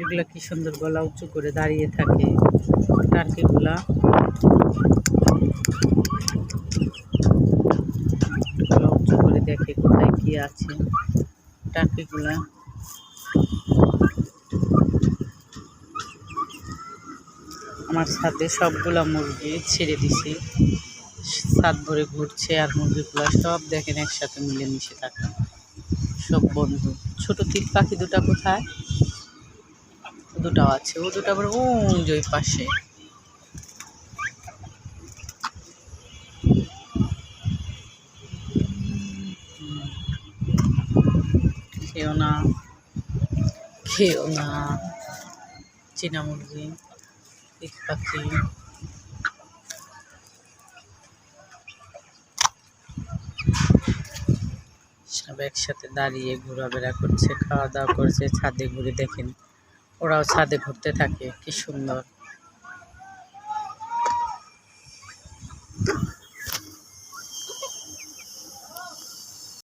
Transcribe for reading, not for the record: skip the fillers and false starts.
এগুলা কি সুন্দর গলা উঁচু করে দাঁড়িয়ে থাকে টার্কিগুলা। গলা উঁচু করে দেখে কোথায় কি আছে টার্কিগুলা। আমার ছাদে সবগুলা মুরগি ছেড়ে দিছি, ছাদ ভরে ঘুরছে। আর মুরগিগুলা সব দেখেন একসাথে মিলেমিশে থাকে, সব বন্ধু। ছোট তিল পাখি দুটা কোথায়? দুটাও আছে, ও দুটা আবার ওই পাশে। খেও না, খেও না। চীনা মুরগি, তিল পাখি। সব একসাথে দাঁড়িয়ে ঘোরাফেরা করছে, খাওয়া দাওয়া করছে। ছাদে ঘুরে দেখেন, ওরাও ছাদে ঘুরতে থাকে, কি সুন্দর।